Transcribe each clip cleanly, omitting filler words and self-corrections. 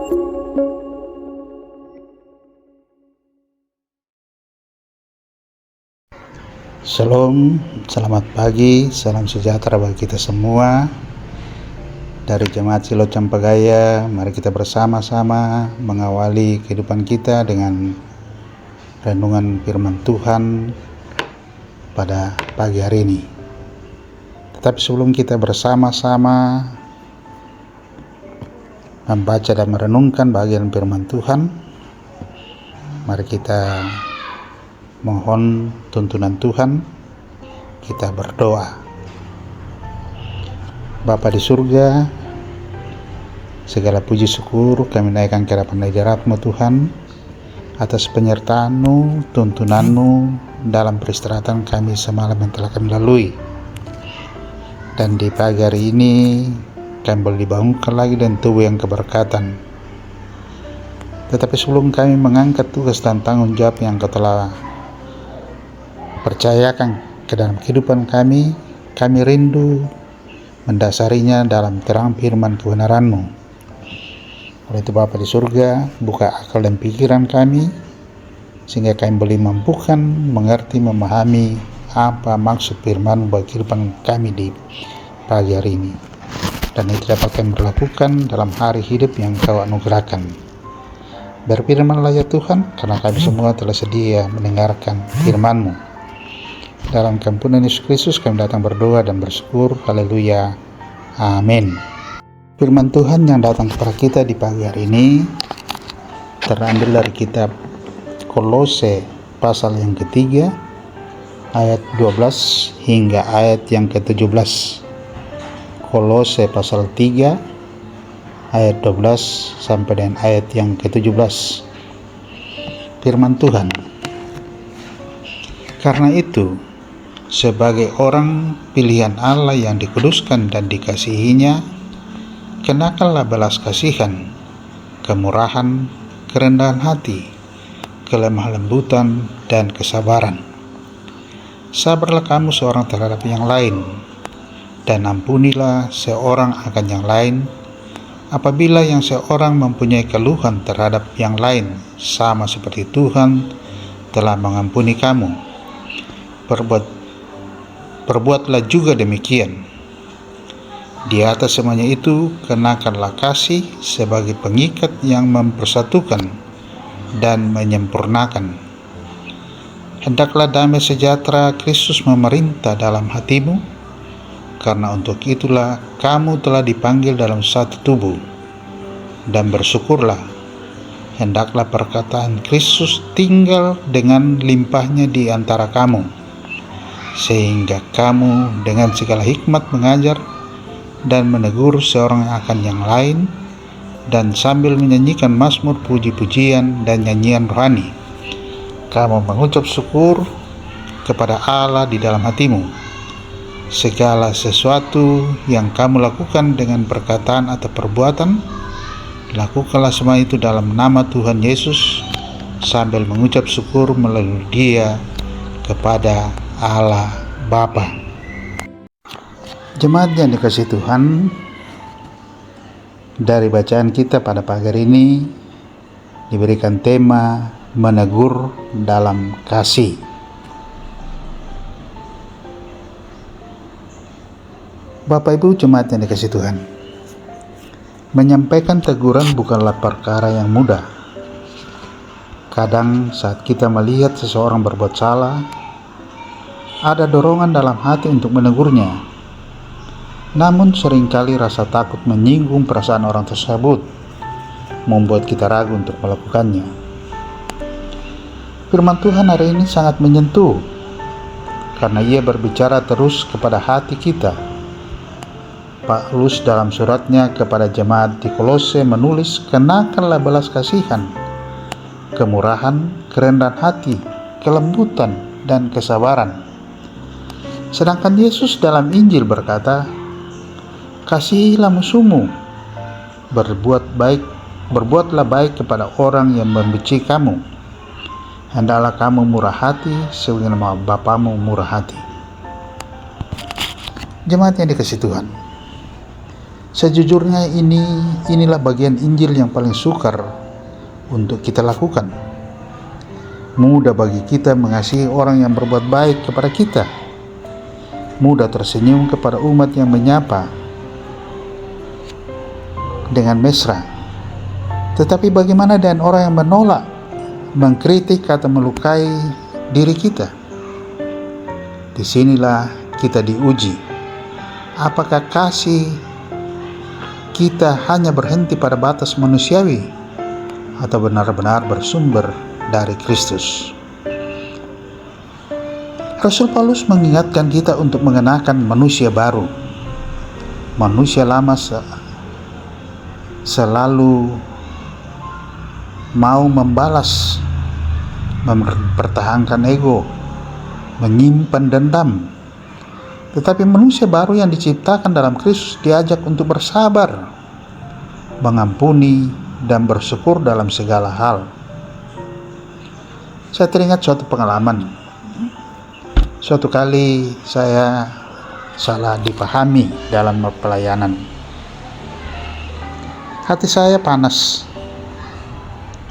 Shalom, selamat pagi, salam sejahtera bagi kita semua. Dari Jemaat Silo Campagaya, mari kita bersama-sama mengawali kehidupan kita dengan renungan firman Tuhan pada pagi hari ini. Tetapi sebelum kita bersama-sama membaca dan merenungkan bagian firman Tuhan, mari kita mohon tuntunan Tuhan. Kita berdoa. Bapa di surga, segala puji syukur kami naikkan ke hadapan hadirat-Mu Tuhan, atas penyertaan-Mu, tuntunan-Mu dalam peristirahatan kami semalam yang telah kami lalui. Dan di pagi hari ini kami boleh dibangunkan lagi dengan tubuh yang keberkatan. Tetapi sebelum kami mengangkat tugas dan tanggung jawab yang Kau telah percayakan ke dalam kehidupan kami rindu mendasarinya dalam terang firman kebenaran-Mu. Oleh itu Bapa di surga, buka akal dan pikiran kami, sehingga kami boleh mampukan mengerti, memahami apa maksud firman bagi kehidupan kami di pagi hari ini. Dan itu dapat kami berlakukan dalam hari hidup yang Kau anugerahkan. Berfirmanlah ya Tuhan, karena kami semua telah sedia mendengarkan firman-Mu. Dalam kampunan Yesus Kristus kami datang berdoa dan bersyukur. Haleluya. Amin. Firman Tuhan yang datang kepada kita di pagi hari ini terambil dari kitab Kolose pasal yang ketiga ayat 12 hingga ayat yang ke-17. Kolose pasal 3 ayat 12 sampai dengan ayat yang ke-17. Firman Tuhan. Karena itu, sebagai orang pilihan Allah yang dikuduskan dan dikasihinya, kenakanlah belas kasihan, kemurahan, kerendahan hati, kelemah lembutan, dan kesabaran. Sabarlah kamu seorang terhadap yang lain, dan ampunilah seorang akan yang lain, apabila yang seorang mempunyai keluhan terhadap yang lain, sama seperti Tuhan telah mengampuni kamu. Perbuatlah juga demikian. Di atas semuanya itu, kenakanlah kasih sebagai pengikat yang mempersatukan dan menyempurnakan. Hendaklah damai sejahtera Kristus memerintah dalam hatimu, karena untuk itulah kamu telah dipanggil dalam satu tubuh. Dan bersyukurlah, hendaklah perkataan Kristus tinggal dengan limpahnya di antara kamu, sehingga kamu dengan segala hikmat mengajar dan menegur seorang akan yang lain, dan sambil menyanyikan mazmur puji-pujian dan nyanyian rohani, kamu mengucap syukur kepada Allah di dalam hatimu. Segala sesuatu yang kamu lakukan dengan perkataan atau perbuatan, lakukanlah semua itu dalam nama Tuhan Yesus, sambil mengucap syukur melalui Dia kepada Allah Bapa. Jemaat yang dikasihi Tuhan, dari bacaan kita pada pagi hari ini diberikan tema menegur dalam kasih. Bapak Ibu jemaat yang dikasihi Tuhan, menyampaikan teguran bukanlah perkara yang mudah. Kadang saat kita melihat seseorang berbuat salah, ada dorongan dalam hati untuk menegurnya. Namun seringkali rasa takut menyinggung perasaan orang tersebut membuat kita ragu untuk melakukannya. Firman Tuhan hari ini sangat menyentuh, karena ia berbicara terus kepada hati kita. Paulus dalam suratnya kepada jemaat di Kolose menulis, kenakanlah belas kasihan, kemurahan, kerendahan hati, kelembutan, dan kesabaran. Sedangkan Yesus dalam Injil berkata, kasihilah musuhmu, berbuatlah baik kepada orang yang membenci kamu, hendaklah kamu murah hati sebagaimana Bapamu murah hati. Jemaat yang dikasihi Tuhan, Sejujurnya inilah bagian Injil yang paling sukar untuk kita lakukan. Mudah bagi kita mengasihi orang yang berbuat baik kepada kita. Mudah tersenyum kepada umat yang menyapa dengan mesra. Tetapi bagaimana dengan orang yang menolak, mengkritik atau melukai diri kita? Disinilah kita diuji. Apakah kasih kita hanya berhenti pada batas manusiawi atau benar-benar bersumber dari Kristus? Rasul Paulus mengingatkan kita untuk mengenakan manusia baru. Manusia lama selalu mau membalas, mempertahankan ego, menyimpan dendam. Tetapi manusia baru yang diciptakan dalam Kristus diajak untuk bersabar, mengampuni, dan bersyukur dalam segala hal. Saya teringat suatu pengalaman. Suatu kali saya salah dipahami dalam pelayanan. Hati saya panas.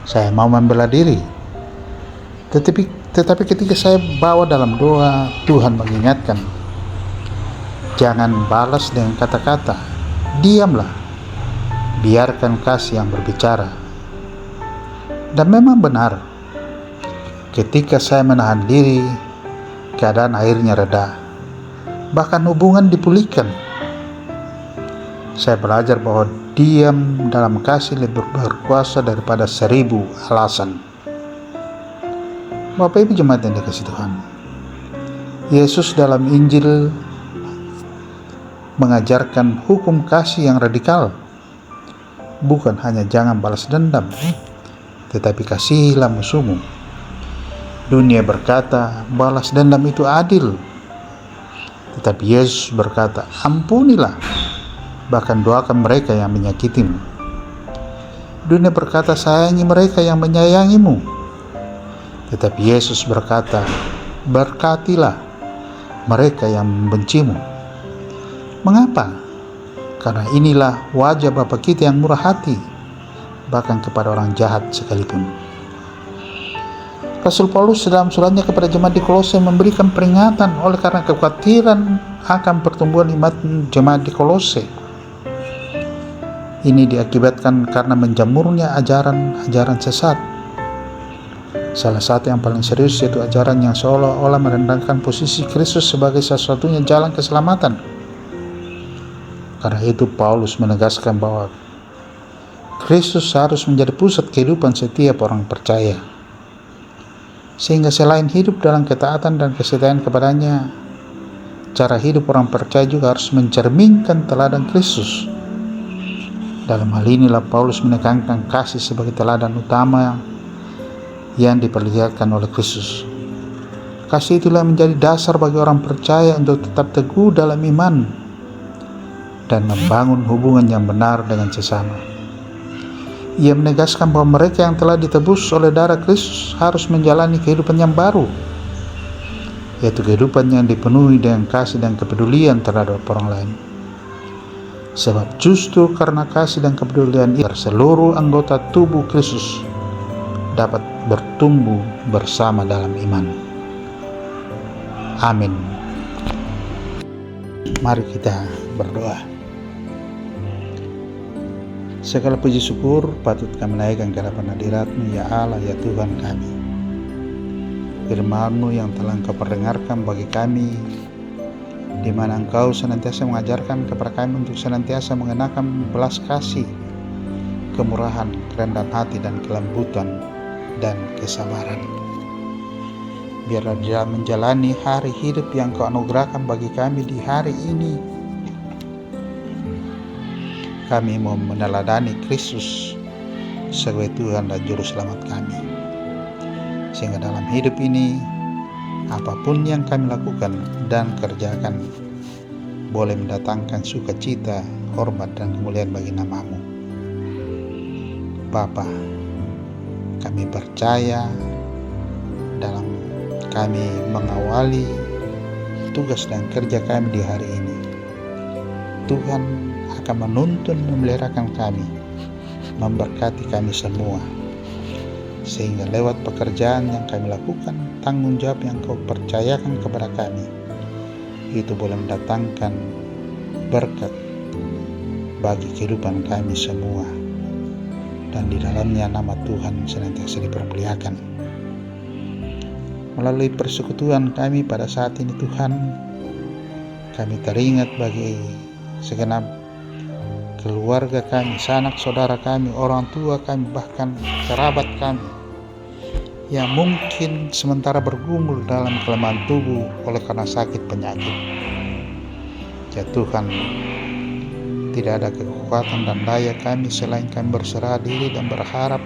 Saya mau membela diri. Tetapi ketika saya bawa dalam doa, Tuhan mengingatkan, jangan balas dengan kata-kata, diamlah, biarkan kasih yang berbicara. Dan memang benar, ketika saya menahan diri, keadaan akhirnya reda, bahkan hubungan dipulihkan. Saya belajar bahwa diam dalam kasih lebih berkuasa daripada 1000 alasan. Bapak Ibu jemaat yang dikasihi Tuhan, Yesus dalam Injil mengajarkan hukum kasih yang radikal. Bukan hanya jangan balas dendam, tetapi kasihilah musuhmu. Dunia berkata balas dendam itu adil, tetapi Yesus berkata ampunilah, bahkan doakan mereka yang menyakitimu. Dunia berkata sayangi mereka yang menyayangimu, tetapi Yesus berkata berkatilah mereka yang membencimu. Mengapa? Karena inilah wajah Bapa kita yang murah hati, bahkan kepada orang jahat sekalipun. Rasul Paulus dalam suratnya kepada jemaat di Kolose memberikan peringatan oleh karena kekhawatiran akan pertumbuhan iman jemaat di Kolose. Ini diakibatkan karena menjamurnya ajaran-ajaran sesat. Salah satu yang paling serius yaitu ajaran yang seolah-olah merendahkan posisi Kristus sebagai satu-satunya jalan keselamatan. Karena itu Paulus menegaskan bahwa Kristus harus menjadi pusat kehidupan setiap orang percaya. Sehingga selain hidup dalam ketaatan dan kesetiaan kepadanya, cara hidup orang percaya juga harus mencerminkan teladan Kristus. Dalam hal inilah Paulus menekankan kasih sebagai teladan utama yang diperlihatkan oleh Kristus. Kasih itulah menjadi dasar bagi orang percaya untuk tetap teguh dalam iman dan membangun hubungan yang benar dengan sesama. Ia menegaskan bahwa mereka yang telah ditebus oleh darah Kristus harus menjalani kehidupan yang baru, yaitu kehidupan yang dipenuhi dengan kasih dan kepedulian terhadap orang lain. Sebab justru karena kasih dan kepedulian itu, seluruh anggota tubuh Kristus dapat bertumbuh bersama dalam iman. Amin. Mari kita berdoa. Segala puji syukur patut kami naikkan ke hadapan hadirat-Mu ya Allah ya Tuhan kami. Firman-Mu yang telah Engkau perdengarkan bagi kami, di mana Engkau senantiasa mengajarkan kepada kami untuk senantiasa mengenakan belas kasih, kemurahan, kerendahan hati, dan kelembutan dan kesabaran. Biarlah dalam menjalani hari hidup yang Kau anugerahkan bagi kami di hari ini, kami mau meneladani Kristus sebagai Tuhan dan Juru Selamat kami. Sehingga dalam hidup ini, apapun yang kami lakukan dan kerjakan boleh mendatangkan sukacita, hormat, dan kemuliaan bagi nama-Mu. Bapa, kami percaya dalam kami mengawali tugas dan kerja kami di hari ini. Tuhan akan menuntun memeliharakan kami, memberkati kami semua, sehingga lewat pekerjaan yang kami lakukan, tanggung jawab yang Kau percayakan kepada kami, itu boleh mendatangkan berkat bagi kehidupan kami semua, dan di dalamnya nama Tuhan senantiasa dipermuliakan. Melalui persekutuan kami pada saat ini Tuhan, kami teringat bagi segenap keluarga kami, sanak saudara kami, orang tua kami, bahkan kerabat kami yang mungkin sementara bergumul dalam kelemahan tubuh oleh karena sakit penyakit. Ya Tuhan, tidak ada kekuatan dan daya kami selain kami berserah diri dan berharap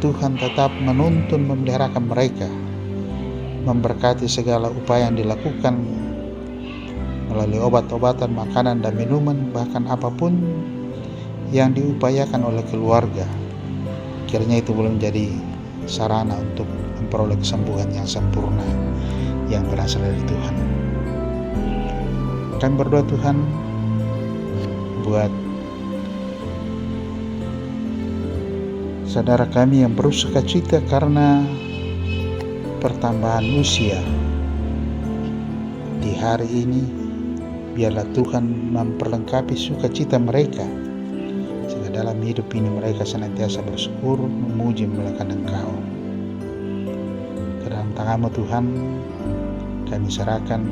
Tuhan tetap menuntun memeliharakan mereka, memberkati segala upaya yang dilakukan melalui obat-obatan, makanan dan minuman, bahkan apapun yang diupayakan oleh keluarga, kiranya itu boleh menjadi sarana untuk memperoleh kesembuhan yang sempurna yang berasal dari Tuhan. Kami berdoa Tuhan buat saudara kami yang berusaha cita karena pertambahan usia di hari ini. Biarlah Tuhan memperlengkapi sukacita mereka, sehingga dalam hidup ini mereka senantiasa bersyukur, memuji, memuliakan Engkau. Ke dalam tangan-Mu Tuhan, kami serahkan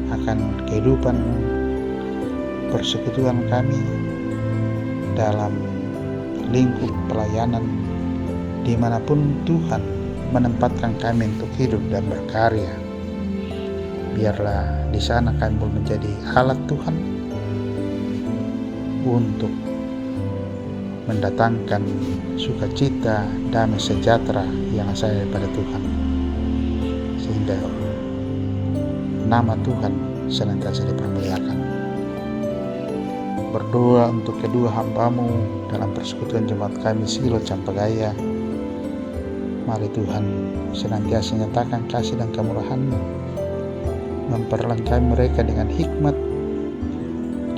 akan kehidupan persekutuan kami dalam lingkup pelayanan dimanapun Tuhan menempatkan kami untuk hidup dan berkarya. Biarlah di sana kami boleh menjadi alat Tuhan untuk mendatangkan sukacita, damai sejahtera yang asal daripada Tuhan, sehingga nama Tuhan senantiasa dipermuliakan. Berdoa untuk kedua hamba-Mu dalam persekutuan jemaat kami Silo Campagaya. Mari Tuhan senantiasa nyatakan kasih dan kemurahan-Mu, memperlengkapi mereka dengan hikmat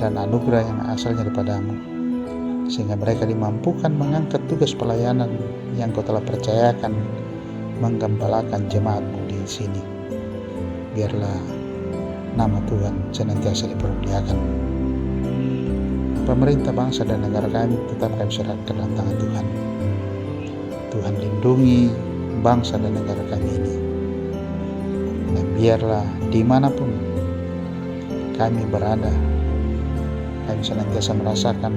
dan anugerah yang asalnya daripada-Mu, sehingga mereka dimampukan mengangkat tugas pelayanan yang Kau telah percayakan, menggembalakan jemaat-Mu di sini. Biarlah nama Tuhan senantiasa dipermuliakan. Pemerintah bangsa dan negara kami tetap kami serahkan dalam tangan Tuhan. Tuhan lindungi bangsa dan negara kami ini, dan biarlah dimanapun kami berada, kami senantiasa merasakan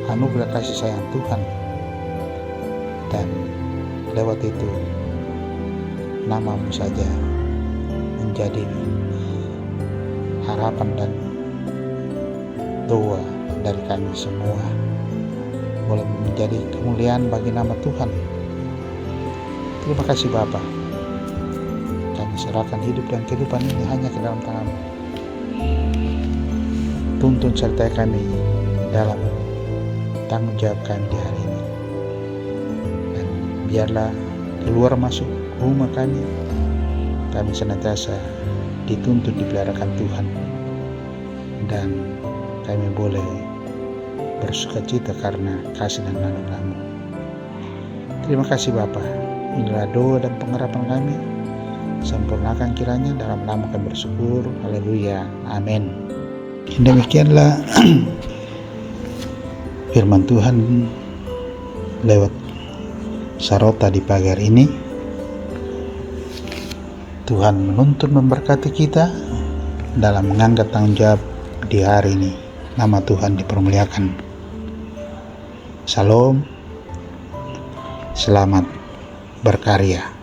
anugerah kasih sayang Tuhan, dan lewat itu nama-Mu saja menjadi harapan dan doa dari kami semua, boleh menjadi kemuliaan bagi nama Tuhan. Terima kasih Bapa. Kami serahkan hidup dan kehidupan ini hanya ke dalam tangan-Mu. Tuntun sertai kami dalam tanggung jawab kami di hari ini, dan biarlah keluar masuk rumah kami senantiasa dituntun dipeliharakan Tuhan, dan kami boleh bersukacita karena kasih dan anugerah-Mu. Terima kasih Bapa. Inilah doa dan pengharapan kami. Sempurnakan kiranya dalam nama kami bersyukur. Haleluya. Amin. Demikianlah firman Tuhan lewat Sarota di pagi hari ini. Tuhan menuntun memberkati kita dalam mengangkat tanggung jawab di hari ini. Nama Tuhan dipermuliakan. Salam. Selamat berkarya.